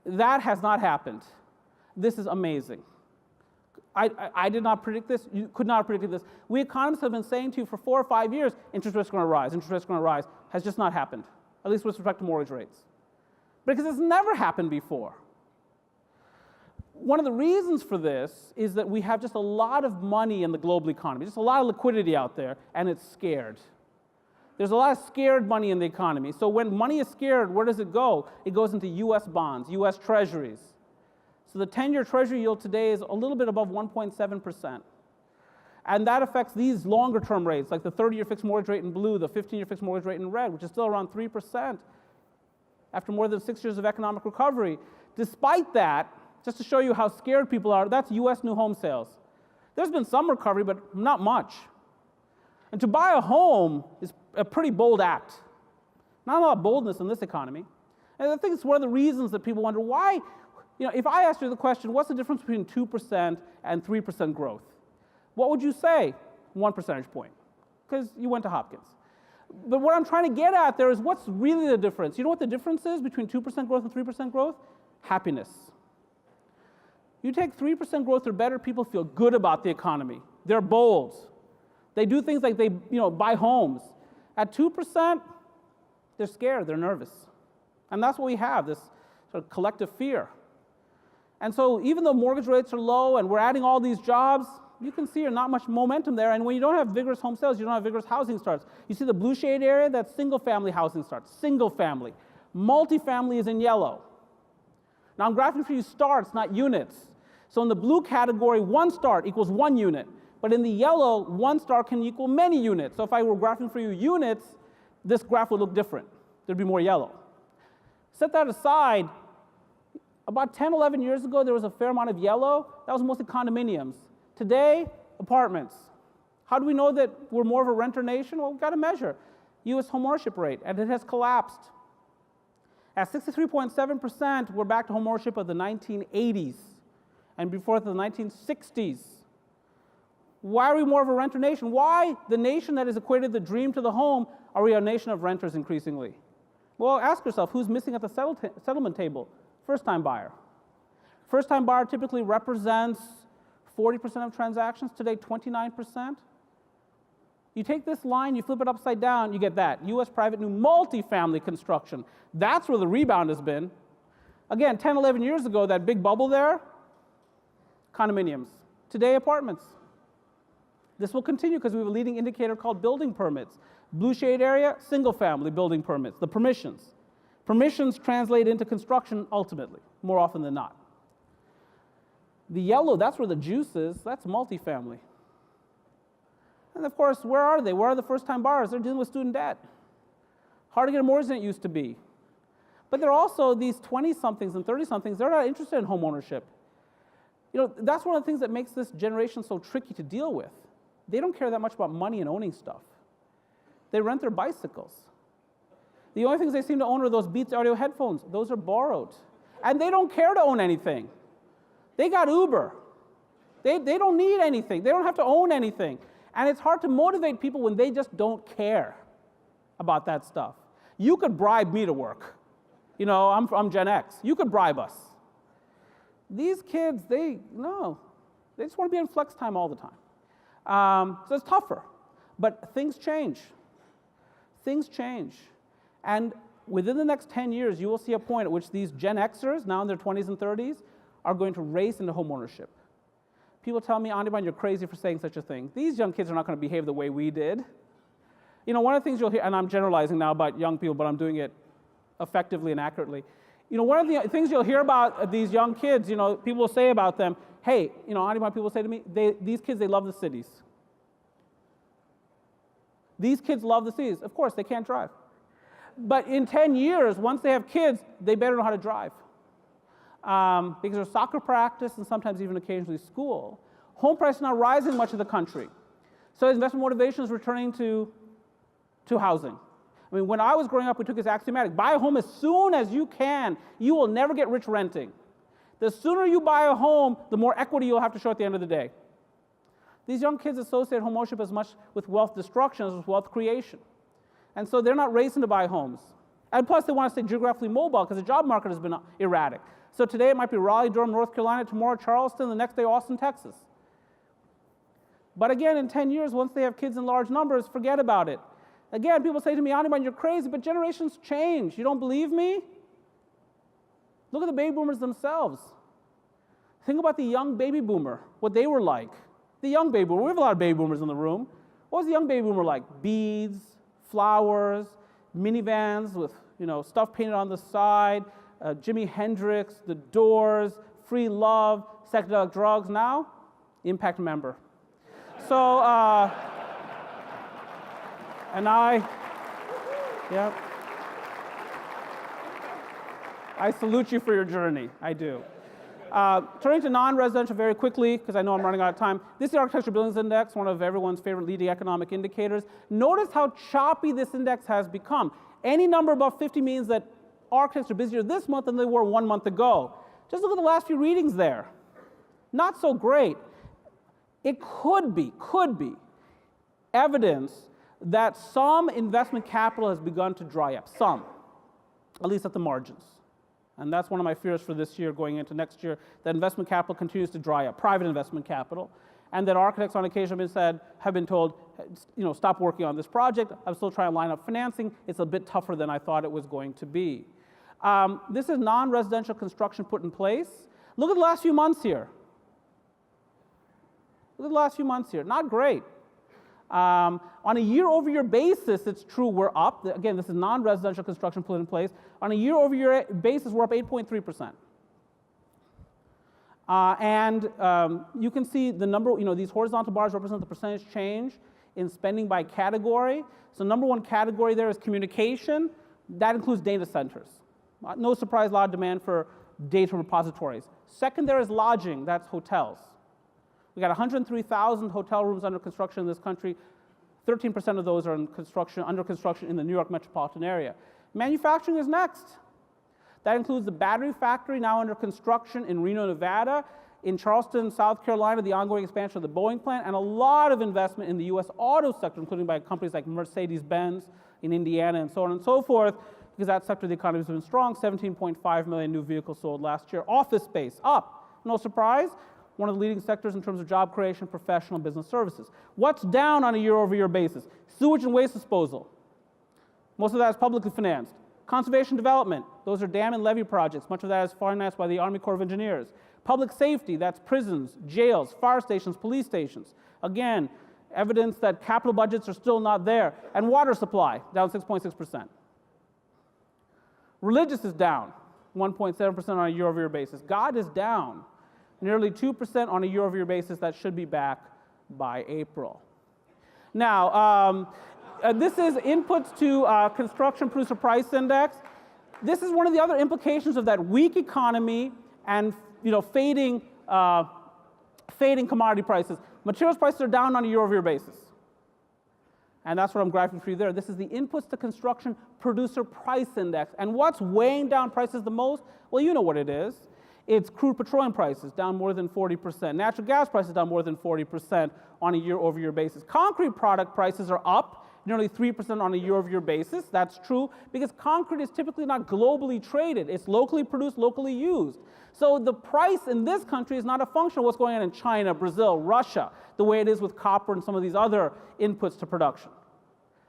That has not happened. This is amazing. I did not predict this. You could not have predicted this. We economists have been saying to you for 4 or 5 years, interest rates are going to rise, interest rates are going to rise. Has just not happened, at least with respect to mortgage rates. Because it's never happened before. One of the reasons for this is that we have just a lot of money in the global economy, just a lot of liquidity out there, and it's scared. There's a lot of scared money in the economy. So when money is scared, where does it go? It goes into US bonds, US treasuries. So the 10-year treasury yield today is a little bit above 1.7%. And that affects these longer-term rates, like the 30-year fixed mortgage rate in blue, the 15-year fixed mortgage rate in red, which is still around 3% after more than 6 years of economic recovery. Despite that, just to show you how scared people are, that's US new home sales. There's been some recovery, but not much. And to buy a home is a pretty bold act. Not a lot of boldness in this economy. And I think it's one of the reasons that people wonder why, if I asked you the question, what's the difference between 2% and 3% growth? What would you say? 1 percentage point, because you went to Hopkins. But what I'm trying to get at there is what's really the difference? You know what the difference is between 2% growth and 3% growth? Happiness. You take 3% growth or better, people feel good about the economy. They're bold. They do things like they buy homes. At 2%, they're scared, they're nervous. And that's what we have, this sort of collective fear. And so even though mortgage rates are low and we're adding all these jobs, you can see there's not much momentum there. And when you don't have vigorous home sales, you don't have vigorous housing starts. You see the blue shade area, that's single-family housing starts, single-family. Multifamily is in yellow. Now I'm graphing for you starts, not units. So in the blue category, 1 start equals 1 unit. But in the yellow, 1 start can equal many units. So if I were graphing for you units, this graph would look different. There'd be more yellow. Set that aside. About 10, 11 years ago, there was a fair amount of yellow. That was mostly condominiums. Today, apartments. How do we know that we're more of a renter nation? Well, we've got to measure U.S. homeownership rate, and it has collapsed. At 63.7%, we're back to homeownership of the 1980s, and before the 1960s. Why are we more of a renter nation? Why the nation that has equated the dream to the home are we a nation of renters increasingly? Well, ask yourself, who's missing at the settlement table? First-time buyer. First-time buyer typically represents 40% of transactions, today 29%. You take this line, you flip it upside down, you get that. U.S. private new multifamily construction. That's where the rebound has been. Again, 10, 11 years ago, that big bubble there, condominiums. Today, apartments. This will continue because we have a leading indicator called building permits. Blue shade area, single family building permits, the permissions. Permissions translate into construction ultimately, more often than not. The yellow, that's where the juice is, that's multifamily. And of course, where are they? Where are the first-time buyers? They're dealing with student debt. Harder to get a mortgage than it used to be. But they're also these 20-somethings and 30-somethings, they're not interested in home ownership. That's one of the things that makes this generation so tricky to deal with. They don't care that much about money and owning stuff. They rent their bicycles. The only things they seem to own are those Beats audio headphones. Those are borrowed. And they don't care to own anything. They got Uber. They don't need anything. They don't have to own anything. And it's hard to motivate people when they just don't care about that stuff. You could bribe me to work. I'm Gen X. You could bribe us. These kids, they just want to be on flex time all the time. So it's tougher. But things change. Things change. And within the next 10 years, you will see a point at which these Gen Xers, now in their 20s and 30s, are going to race into home ownership. People tell me, Anirban, you're crazy for saying such a thing. These young kids are not going to behave the way we did. One of the things you'll hear, and I'm generalizing now about young people, but I'm doing it effectively and accurately. One of the things you'll hear about these young kids, people will say about them, hey, Anirban, people say to me, these kids, they love the cities. These kids love the cities. Of course, they can't drive. But in 10 years, once they have kids, they better know how to drive. Because there's soccer practice and sometimes even occasionally school. Home prices are not rising much in the country. So investment motivation is returning to housing. When I was growing up, we took this axiomatic. Buy a home as soon as you can. You will never get rich renting. The sooner you buy a home, the more equity you'll have to show at the end of the day. These young kids associate homeownership as much with wealth destruction as with wealth creation. And so they're not racing to buy homes. And plus, they want to stay geographically mobile because the job market has been erratic. So today it might be Raleigh, Durham, North Carolina, tomorrow Charleston, the next day Austin, Texas. But again, in 10 years, once they have kids in large numbers, forget about it. Again, people say to me, Anirban, you're crazy, but generations change. You don't believe me? Look at the baby boomers themselves. Think about the young baby boomer, what they were like. The young baby boomer, we have a lot of baby boomers in the room. What was the young baby boomer like? Beads, flowers, minivans with stuff painted on the side, Jimi Hendrix, The Doors, free love, psychedelic drugs. Now, impact member. So, and I salute you for your journey. I do. Turning to non-residential very quickly, because I know I'm running out of time. This is the Architecture Billings Index, one of everyone's favorite leading economic indicators. Notice how choppy this index has become. Any number above 50 means that architects are busier this month than they were 1 month ago. Just look at the last few readings there. Not so great. It could be evidence that some investment capital has begun to dry up. Some, at least at the margins. And that's one of my fears for this year going into next year, that investment capital continues to dry up, private investment capital, and that architects on occasion have been told, stop working on this project. I'm still trying to line up financing. It's a bit tougher than I thought it was going to be. This is non-residential construction put in place. Look at the last few months here. Not great. On a year-over-year basis, it's true we're up. Again, this is non-residential construction put in place. On a year-over-year basis, we're up 8.3%. You can see the number, these horizontal bars represent the percentage change in spending by category. So number one category there is communication. That includes data centers. No surprise, a lot of demand for data repositories. Second there is lodging, that's hotels. We got 103,000 hotel rooms under construction in this country. 13% of those are under construction in the New York metropolitan area. Manufacturing is next. That includes the battery factory now under construction in Reno, Nevada, in Charleston, South Carolina, the ongoing expansion of the Boeing plant, and a lot of investment in the US auto sector, including by companies like Mercedes-Benz in Indiana and so on and so forth, because that sector of the economy has been strong. 17.5 million new vehicles sold last year. Office space up, no surprise. One of the leading sectors in terms of job creation, professional business services. What's down on a year-over-year basis? Sewage and waste disposal. Most of that is publicly financed. Conservation development, those are dam and levee projects. Much of that is financed by the Army Corps of Engineers. Public safety, that's prisons, jails, fire stations, police stations. Again, evidence that capital budgets are still not there. And water supply, down 6.6%. Religious is down 1.7% on a year-over-year basis. God is down nearly 2% on a year-over-year basis. That should be back by April. Now, this is inputs to Construction Producer Price Index. This is one of the other implications of that weak economy and fading commodity prices. Materials prices are down on a year-over-year basis. And that's what I'm graphing for you there. This is the inputs to Construction Producer Price Index. And what's weighing down prices the most? Well, you know what it is. It's crude petroleum prices, down more than 40%. Natural gas prices down more than 40% on a year-over-year basis. Concrete product prices are up nearly 3% on a year-over-year basis. That's true because concrete is typically not globally traded. It's locally produced, locally used. So the price in this country is not a function of what's going on in China, Brazil, Russia, the way it is with copper and some of these other inputs to production.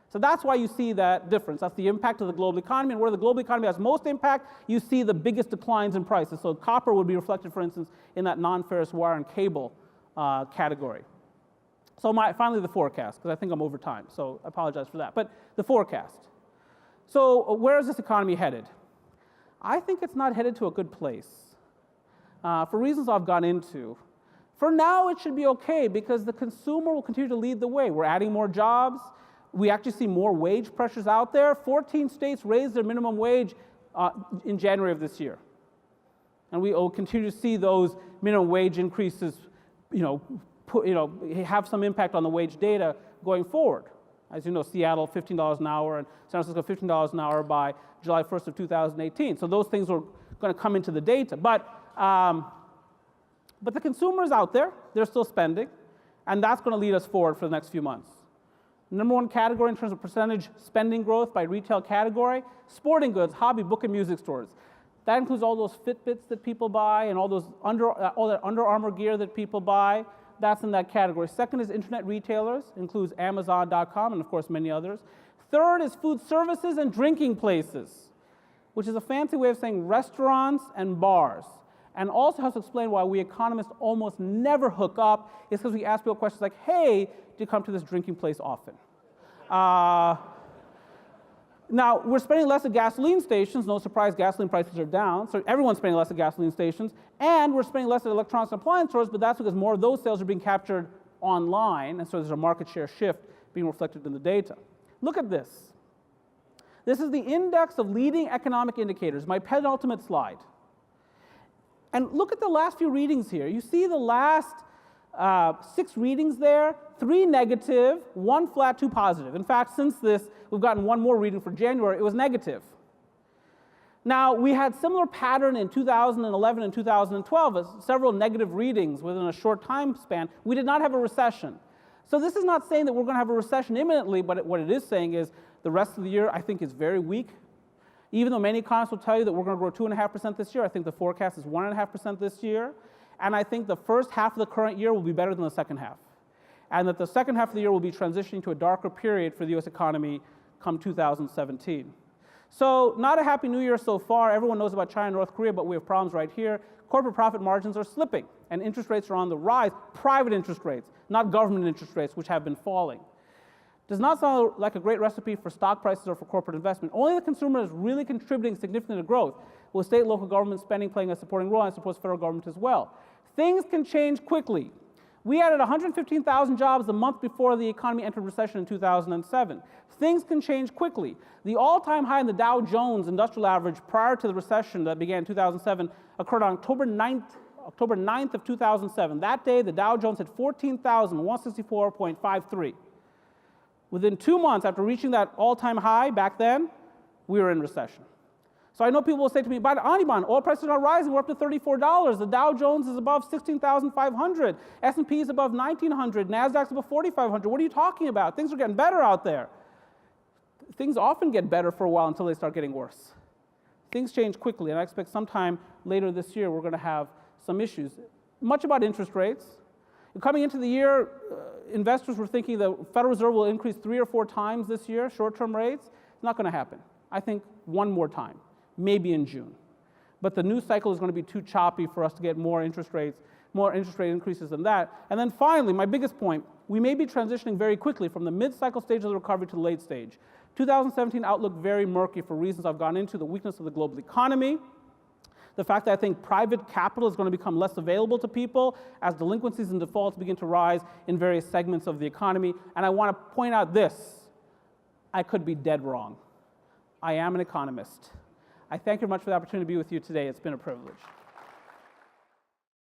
So that's why you see that difference. That's the impact of the global economy. And where the global economy has most impact, you see the biggest declines in prices. So copper would be reflected, for instance, in that non-ferrous wire and cable category. So finally, the forecast, because I think I'm over time. So I apologize for that. But the forecast. So where is this economy headed? I think it's not headed to a good place for reasons I've gone into. For now, it should be okay because the consumer will continue to lead the way. We're adding more jobs. We actually see more wage pressures out there. 14 states raised their minimum wage in January of this year. And we will continue to see those minimum wage increases, have some impact on the wage data going forward. As you know, Seattle, $15 an hour, and San Francisco, $15 an hour by July 1st of 2018. So those things are going to come into the data. But the consumer is out there. They're still spending. And that's going to lead us forward for the next few months. Number one category in terms of percentage spending growth by retail category, sporting goods, hobby, book, and music stores. That includes all those Fitbits that people buy and all that Under Armour gear that people buy. That's in that category. Second is internet retailers, includes Amazon.com and, of course, many others. Third is food services and drinking places, which is a fancy way of saying restaurants and bars. And also helps explain why we economists almost never hook up. It's because we ask people questions like, hey, do you come to this drinking place often? Now, we're spending less at gasoline stations. No surprise, gasoline prices are down. So everyone's spending less at gasoline stations. And we're spending less at electronics and appliance stores, but that's because more of those sales are being captured online. And so there's a market share shift being reflected in the data. Look at this. This is the index of leading economic indicators, my penultimate slide. And look at the last few readings here. You see the last 6 readings there, 3 negative, 1 flat, 2 positive. In fact, since this, we've gotten 1 more reading for January, it was negative. Now, we had similar pattern in 2011 and 2012, several negative readings within a short time span. We did not have a recession. So this is not saying that we're going to have a recession imminently, but what it is saying is the rest of the year, I think, is very weak. Even though many economists will tell you that we're going to grow 2.5% this year, I think the forecast is 1.5% this year. And I think the first half of the current year will be better than the second half. And that the second half of the year will be transitioning to a darker period for the US economy come 2017. So not a happy new year so far. Everyone knows about China and North Korea, but we have problems right here. Corporate profit margins are slipping, and interest rates are on the rise. Private interest rates, not government interest rates, which have been falling. Does not sound like a great recipe for stock prices or for corporate investment. Only the consumer is really contributing significantly to growth, with state and local government spending playing a supporting role, and I suppose federal government as well. Things can change quickly. We added 115,000 jobs the month before the economy entered recession in 2007. Things can change quickly. The all-time high in the Dow Jones Industrial Average prior to the recession that began in 2007 occurred on October 9th of 2007. That day, the Dow Jones hit 14,164.53. Within 2 months after reaching that all-time high back then, we were in recession. So I know people will say to me, but Anirban, oil prices are rising, we're up to $34. The Dow Jones is above 16,500. S&P is above 1,900. NASDAQ's above 4,500. What are you talking about? Things are getting better out there. Things often get better for a while until they start getting worse. Things change quickly, and I expect sometime later this year we're going to have some issues. Much about interest rates. Coming into the year, investors were thinking the Federal Reserve will increase 3 or 4 times this year, short-term rates. It's not going to happen. I think 1 more time, maybe in June. But the news cycle is going to be too choppy for us to get more interest rate increases than that. And then finally, my biggest point, we may be transitioning very quickly from the mid-cycle stage of the recovery to the late stage. 2017 outlook very murky for reasons I've gone into, the weakness of the global economy, the fact that I think private capital is going to become less available to people as delinquencies and defaults begin to rise in various segments of the economy. And I want to point out this, I could be dead wrong. I am an economist. I thank you very much for the opportunity to be with you today. It's been a privilege.